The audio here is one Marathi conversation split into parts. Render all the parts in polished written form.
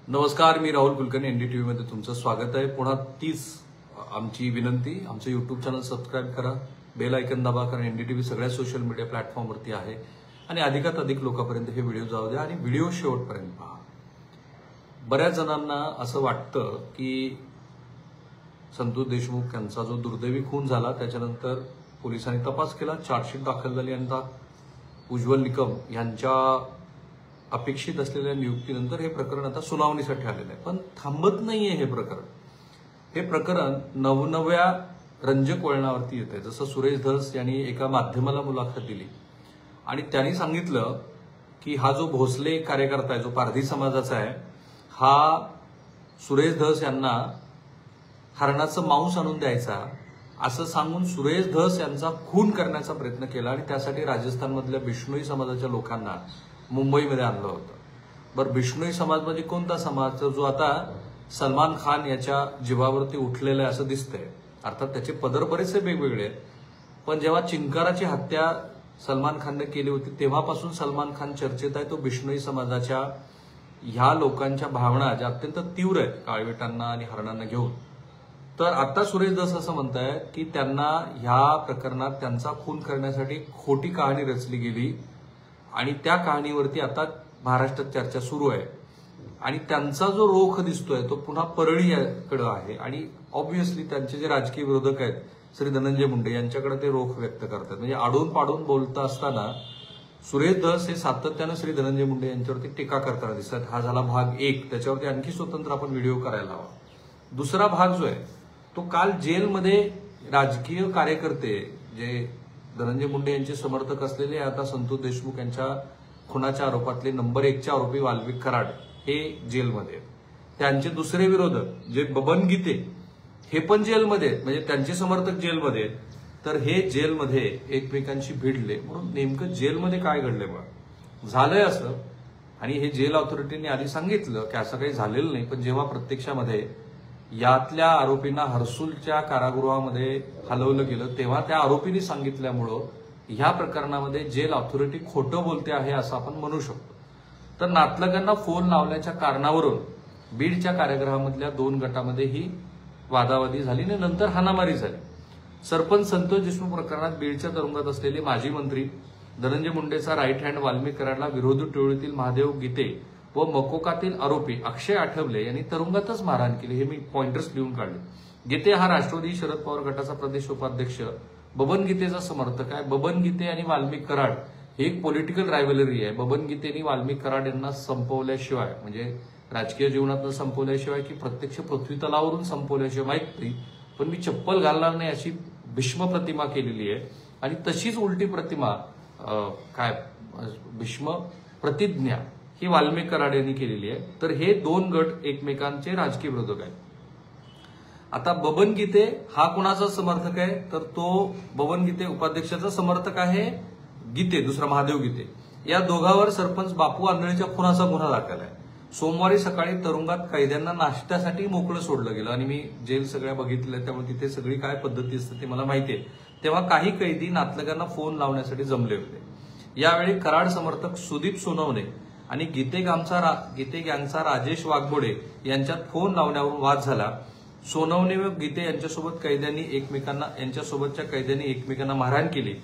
नमस्कार, मी राहुल कुलकर्णी. एनडीटीव्ही मध्ये तुमचं स्वागत आहे. पुन्हा तीच आमची विनंती, आमचं युट्यूब चॅनल सबस्क्राईब करा, बेल आयकन दाबा, कारण एनडीटीव्ही सगळ्या सोशल मीडिया प्लॅटफॉर्मवरती आहे आणि अधिकात अधिक लोकांपर्यंत हे व्हिडिओ जाऊ द्या आणि व्हिडिओ शेवटपर्यंत पहा. बऱ्याच जणांना असं वाटतं की संतोष देशमुख यांचा जो दुर्दैवी खून झाला त्याच्यानंतर पोलिसांनी तपास केला, चार्जशीट दाखल झाली आणि उज्ज्वल निकम यांच्या अपेक्षित असलेल्या नियुक्तीनंतर हे प्रकरण आता सुनावणीसाठी आलेलं आहे. पण थांबत नाहीये हे प्रकरण. हे प्रकरण नवनव्या रंजक वळणावरती येत आहे. जसं सुरेश धस यांनी एका माध्यमाला मुलाखत दिली आणि त्यांनी सांगितलं की हा जो भोसले कार्यकर्ता आहे, जो पारधी समाजाचा आहे, हा सुरेश धस यांना हरणाचं मांस आणून द्यायचा असं सांगून सुरेश धस यांचा खून करण्याचा प्रयत्न केला आणि त्यासाठी राजस्थानमधल्या बिश्नोई समाजाच्या लोकांना मुंबईमध्ये आणलं होतं. बरं, बिश्नोई समाज म्हणजे कोणता समाज? तर जो आता सलमान खान याच्या जीवावरती उठलेला आहे असं दिसतंय. अर्थात त्याचे पदर बरेचसे वेगवेगळे आहेत, पण जेव्हा चिंकाराची हत्या सलमान खानने केली होती तेव्हापासून सलमान खान चर्चेत आहे. तो बिश्नोई समाजाच्या ह्या लोकांच्या भावना ज्या अत्यंत तीव्र आहेत काळविटांना आणि हरणांना घेऊन. तर आता सुरेश धस असं म्हणतायत की त्यांना ह्या प्रकरणात त्यांचा खून करण्यासाठी खोटी कहाणी रचली गेली आणि त्या कहाणीवरती आता महाराष्ट्रात चर्चा सुरू आहे आणि त्यांचा जो रोख दिसतोय तो पुन्हा परळीकडे आहे आणि ऑब्व्हियसली त्यांचे जे राजकीय विरोधक आहेत श्री धनंजय मुंडे यांच्याकडे ते रोख व्यक्त करतात. म्हणजे आडून पाडून बोलता असताना सुरेश धस हे सातत्यानं श्री धनंजय मुंडे यांच्यावरती टीका करताना दिसतात. हा झाला भाग 1. त्याच्यावरती आणखी स्वतंत्र आपण व्हिडिओ करायला हवा. दुसरा भाग जो आहे तो काल जेलमध्ये राजकीय कार्यकर्ते जे धनंजय मुंडे यांचे समर्थक असलेले आता संतोष देशमुख यांच्या खुनाच्या आरोपातले नंबर 1चे आरोपी वाल्मिक कराड हे जेलमध्ये, त्यांचे दुसरे विरोधक जे बबन गीते हे पण जेलमध्ये, म्हणजे त्यांचे समर्थक जेलमध्ये. तर हे जेलमध्ये एकमेकांशी भिडले. म्हणून नेमकं जेलमध्ये काय घडलंय बघा. झालंय असं, आणि हे जेल ऑथॉरिटीने आधी सांगितलं की असं काही झालेलं नाही, पण जेव्हा प्रत्यक्षामध्ये यातल्या आरोपींना हर्सुलच्या कारागृहामध्ये हलवलं गेलं तेव्हा त्या आरोपींनी सांगितल्यामुळं ह्या प्रकरणामध्ये जेल ऑथॉरिटी खोटं बोलते आहे असं आपण म्हणू शकतो. तर नातलगांना फोन लावल्याच्या कारणावरून बीडच्या कारागृहामधल्या 2 गटामध्ये ही वादावादी झाली आणि नंतर हाणामारी झाली. सरपंच संतोष देशमुख प्रकरणात बीडच्या तुरुंगात असलेले माजी मंत्री धनंजय मुंडेचा राईट हँड वाल्मिक कराडला विरोधी टोळीतील महादेव गीते व मकोकातील आरोपी अक्षय आठवले यांनी तुरुंगातच मारहाण केली. हे मी पॉइंटर्स लिहून काढले. गीते हा राष्ट्रवादी शरद पवार गटाचा प्रदेश उपाध्यक्ष बबन गीतेचा समर्थक आहे. बबन गीते आणि वाल्मिक कराड ही एक पॉलिटिकल रायव्हलरी आहे. बबन गीतेनी वाल्मिक कराड यांना संपवल्याशिवाय, म्हणजे राजकीय जीवनातून संपवल्याशिवाय की प्रत्यक्ष पृथ्वी तलावरून संपवल्याशिवाय माहित नाही, पण मी चप्पल घालणार नाही अशी भीष्म प्रतिमा केलेली आहे. आणि तशीच उलटी प्रतिमा भीष्म प्रतिज्ञा ही वाल्मिक कराड यांनी केलेली आहे. तर हे 2 गट एकमेकांचे राजकीय विरोधक आहेत. आता बबन गीते हा कुणाचा समर्थक आहे? तर तो बबन गीते उपाध्यक्षाचा समर्थक आहे. गीते, दुसरा महादेव गीते, या दोघांवर सरपंच बापू आंधळेच्या खुनाचा गुन्हा दाखल आहे. सोमवारी सकाळी तुरुंगात कैद्यांना नाश्त्यासाठी मोकळं सोडलं गेलं आणि मी जेल सगळ्या बघितल्या त्यामुळे तिथे सगळी काय पद्धती असते ते मला माहिती आहे. तेव्हा काही कैदी नातलगांना फोन लावण्यासाठी जमले होते. यावेळी कराड समर्थक सुदीप सोनवणे आणि गीते गँगचा राजेश वाघमोडे यांच्यात फोन लावण्यावरून वाद झाला. सोनवणे व गीते यांच्यासोबतच्या कैद्यांनी एकमेकांना मारहाण केली.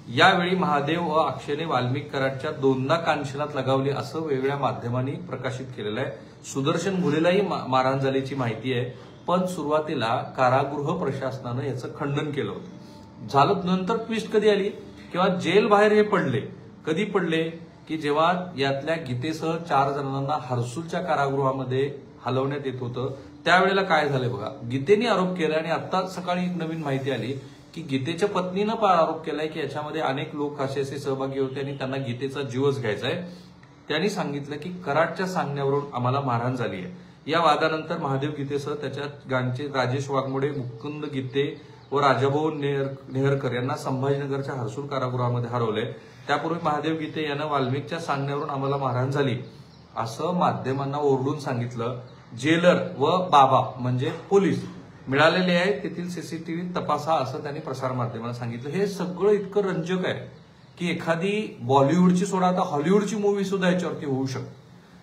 यावेळी महादेव व अक्षयने वाल्मिक कराडच्या 2दा कानशिलात लगावली असं वेगळ्या माध्यमांनी प्रकाशित केलेलं आहे. सुदर्शन घुलेलाही मारहाण झाल्याची माहिती आहे, पण सुरुवातीला कारागृह प्रशासनानं याचं खंडन केलं होतं. झालं नंतर ट्विस्ट कधी आली, किंवा जेल बाहेर हे पडले. कधी पडले की जेव्हा यातल्या गीतेसह 4 जणांना हर्सुलच्या कारागृहामध्ये हलवण्यात येत होतं त्यावेळेला काय झालंय बघा. गीतेने आरोप केला आणि आता सकाळी एक नवीन माहिती आली की गीतेच्या पत्नीनं आरोप केलाय की याच्यामध्ये अनेक लोक असे सहभागी होते आणि त्यांना गीतेचा जीवच घ्यायचा आहे. त्यांनी सांगितलं की कराडच्या सांगण्यावरून आम्हाला मारहाण झाली आहे. या वादानंतर महादेव गीतेसह त्याच्या गांगचे राजेश वाघमोडे, मुकुंद गीते व राजाभाऊ नेहरकर यांना संभाजीनगरच्या हर्सुल कारागृहामध्ये हरवले. त्यापूर्वी महादेव गीते यानं वाल्मिकच्या सांगण्यावरून आम्हाला मारहाण झाली असं माध्यमांना ओरडून सांगितलं. जेलर व बाबा म्हणजे पोलीस मिळालेले आहे तेथील सीसीटीव्ही तपासा असं त्यांनी प्रसारमाध्यमांना सांगितलं. हे सगळं इतकं रंजक आहे की एखादी बॉलिवूडची सोडा आता हॉलिवूडची मूव्ही सुद्धा याच्यावरती होऊ शकते.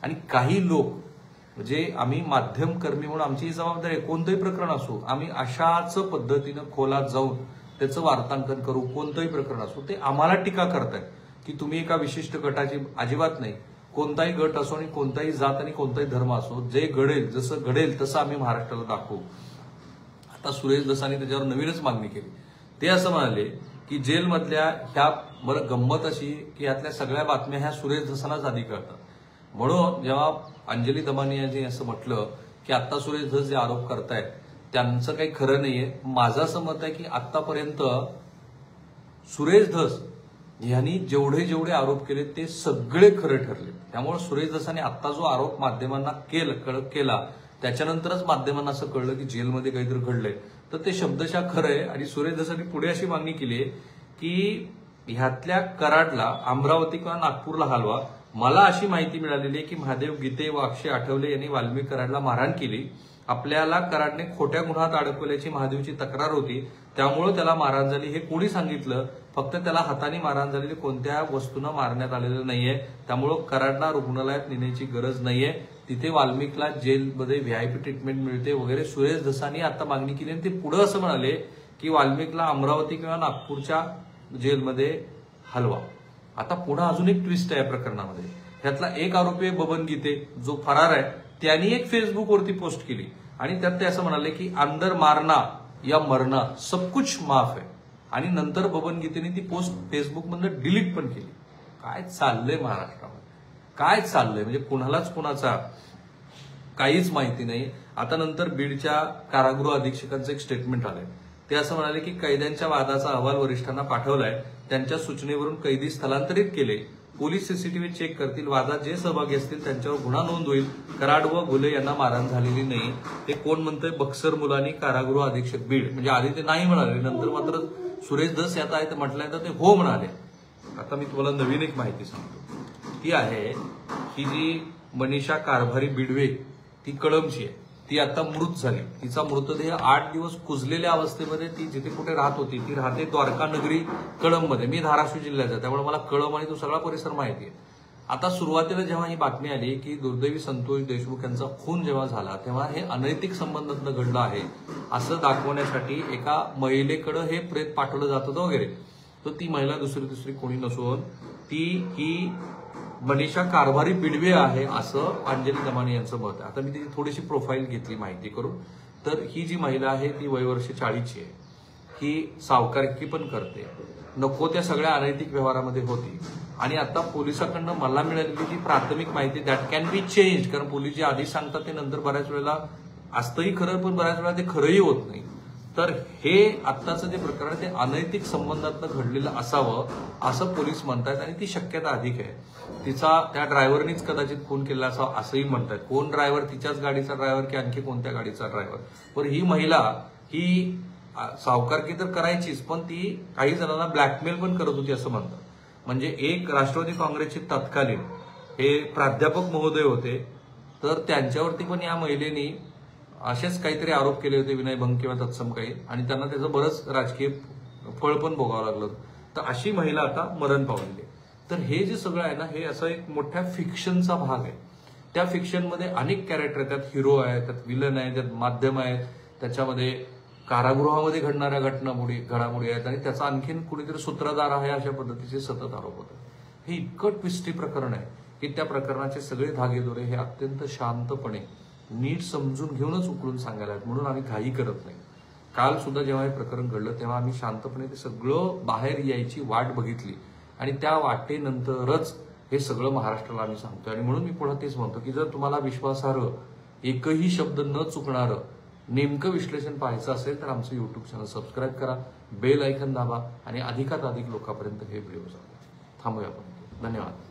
आणि काही लोक म्हणजे आम्ही माध्यम कर्मी म्हणून आमची ही जबाबदारी आहे. कोणतंही प्रकरण असो आम्ही अशाच पद्धतीनं खोलात जाऊन त्याचं वार्तांकन करू. कोणतंही प्रकरण असो ते आम्हाला टीका करतायत की तुम्ही एका विशिष्ट गटाची, अजिबात नाही. कोणताही गट असो आणि कोणताही जात आणि कोणताही धर्म असो, जे घडेल जसं घडेल तसं आम्ही महाराष्ट्राला दाखवू. आता सुरेश धसानी त्याच्यावर नवीनच मागणी केली. ते असं म्हणाले की जेलमधल्या ह्या, बरं गंमत अशी की यातल्या सगळ्या बातम्या ह्या सुरेश धसानाच आधी कळतात. म्हणून जेव्हा अंजली दमानी यांनी असं म्हटलं की आता सुरेश धस जे आरोप करतायत त्यांचं काही खरं नाहीये, माझं असं मत आहे की आतापर्यंत सुरेश धस यांनी जेवढे जेवढे आरोप केले ते सगळे खरे ठरले. त्यामुळे सुरेश धसाने आता जो आरोप माध्यमांना केला त्याच्यानंतरच माध्यमांना असं कळलं की जेलमध्ये काहीतरी घडलंय, तर ते शब्दशः खरं आहे. आणि सुरेश धसांनी पुढे अशी मागणी केली की ह्यातल्या कराडला, अमरावती किंवा नागपूरला हलवा. मला अशी माहिती मिळालेली आहे की महादेव गीते व अक्षय आठवले यांनी वाल्मिक कराडला मारहाण केली. आपल्याला कराडने खोट्या गुन्ह्यात अडकवल्याची महादेवची तक्रार होती, त्यामुळे त्याला मारहाण झाली. हे कोणी सांगितलं? फक्त त्याला हाताने मारहाण झालेली, कोणत्या वस्तूनं मारण्यात आलेलं नाहीये. त्यामुळं कराडला रुग्णालयात नेण्याची गरज नाहीये. तिथे वाल्मिकला जेलमध्ये व्हीआयपी ट्रीटमेंट मिळते वगैरे सुरेश धसानी आता मागणी केली. आणि ते पुढे असं म्हणाले की वाल्मिकला अमरावती किंवा नागपूरच्या जेलमध्ये हलवा. आता पुन्हा अजून एक ट्विस्ट आहे या प्रकरणामध्ये. ह्यातला एक आरोपी बबन गीते जो फरार आहे, त्यांनी एक फेसबुकवरती पोस्ट केली आणि त्यात ते असं म्हणाले की अंदर मारना या मरना सब कुछ माफ है. आणि नंतर बबन गीतेने ती पोस्ट फेसबुकमधनं डिलीट पण केली. काय चाललंय महाराष्ट्रामध्ये? काय चाललंय म्हणजे कुणालाच कुणाचा काहीच माहिती नाही. आता नंतर बीडच्या कारागृह अधीक्षकांचं एक स्टेटमेंट आलंय. ते असं म्हणाले की कैद्यांच्या वादाचा अहवाल वरिष्ठांना पाठवलाय, त्यांच्या सूचनेवरून कैदी स्थलांतरित केले. पोलीस सीसीटीव्ही चेक करतील, वादात जे सहभागी असतील त्यांच्यावर गुन्हा नोंद होईल. कराड व घुले यांना मारहाण झालेली नाही. ते कोण म्हणतंय? बक्सर मुलानी, कारागृह अधीक्षक बीड. म्हणजे आधी ते नाही म्हणाले, नंतर मात्र सुरेश धस यात आहे म्हटल्यानंतर ते हो म्हणाले. आता मी तुम्हाला नवीन एक माहिती सांगतो. ती आहे की जी मनीषा कारभारी बिडवे, ती कळमची आहे. ती आता मृत झाली. तिचा मृतदेह 8 दिवस कुजलेल्या अवस्थेमध्ये ती जिथे कुठे राहत होती, ती राहते द्वारका नगरी कळममध्ये. मी धाराशिव जिल्ह्याचा, त्यामुळे मला कळम आणि तो सगळा परिसर माहिती आहे. आता सुरुवातीला जेव्हा ही बातमी आली की दुर्दैवी संतोष देशमुख यांचा खून जेव्हा झाला, तेव्हा हे अनैतिक संबंधातलं घडलं आहे असं दाखवण्यासाठी एका महिलेकडे हे प्रेत पाठवलं जात होतं वगैरे. तर ती महिला दुसरी कोणी नसून ती ही मनीषा कारभारी बिडवे आहे असं अंजली दमानी यांचं मत आहे. आता मी तिची थोडीशी प्रोफाईल घेतली माहिती करून. तर ही जी महिला आहे ती वयवर्ष 40ची आहे. ही सावकारकी पण करते, नको त्या सगळ्या अनैतिक व्यवहारामध्ये होती. आणि आता पोलिसांकडनं मला मिळालेली जी प्राथमिक माहिती दॅट कॅन बी चेंज, कारण पोलीस जे आधी सांगतात ते नंतर बऱ्याच वेळेला असतंही खरं, पण बऱ्याच वेळा ते खरंही होत नाही. तर हे आत्ताचं जे प्रकरण आहे ते अनैतिक संबंधातनं घडलेलं असावं असं पोलीस म्हणतात आणि ती शक्यता अधिक आहे. तिचा त्या ड्रायव्हरनीच कदाचित खून केला असावा असंही म्हणतात. कोण ड्रायव्हर? तिच्याच गाडीचा ड्रायव्हर की आणखी कोणत्या गाडीचा ड्रायव्हर? पण ही महिला ही सावकारकी तर करायचीच, पण ती काही जणांना ब्लॅकमेल पण करत होती असं म्हणतात. म्हणजे एक राष्ट्रवादी काँग्रेसचे तत्कालीन हे प्राध्यापक महोदय होते, तर त्यांच्यावरती पण या महिलेनी असेच काहीतरी आरोप केले होते, विनयभंग किंवा तत्सम काही, आणि त्यांना त्याचं बरंच राजकीय फळ पण भोगावं लागलं. तर अशी महिला आता मरण पावलेली. तर हे जे सगळं आहे ना, हे असं एक मोठ्या फिक्शनचा भाग आहे. त्या फिक्शनमध्ये अनेक कॅरेक्टर आहेत. त्यात हिरो आहे, त्यात विलन आहे, त्यात माध्यम आहे, त्याच्यामध्ये कारागृहामध्ये घडणाऱ्या घडामोडी आहेत आणि त्याचा आणखीन कुणीतरी सूत्रधार आहे अशा पद्धतीचे सतत आरोप होतात. हे इतकं ट्विस्टी प्रकरण आहे की त्या प्रकरणाचे सगळे धागेदोरे हे अत्यंत शांतपणे नीट समजून घेऊनच उकळून सांगायला आहेत. म्हणून आम्ही घाई करत नाही. काल सुद्धा जेव्हा हे प्रकरण घडलं तेव्हा आम्ही शांतपणे ते सगळं बाहेर यायची वाट बघितली आणि त्या वाटेनंतरच हे सगळं महाराष्ट्राला आम्ही सांगतोय. आणि म्हणून मी पुन्हा तेच म्हणतो की जर तुम्हाला विश्वासार्ह, एकही शब्द न चुकणारं नेमकं विश्लेषण पाहायचं असेल तर आमचं युट्यूब चॅनल सबस्क्राईब करा, बेल आयकॉन दाबा आणि अधिकाधिक लोकांपर्यंत हे व्हिडिओ जाऊ. थांबूया आपण. धन्यवाद.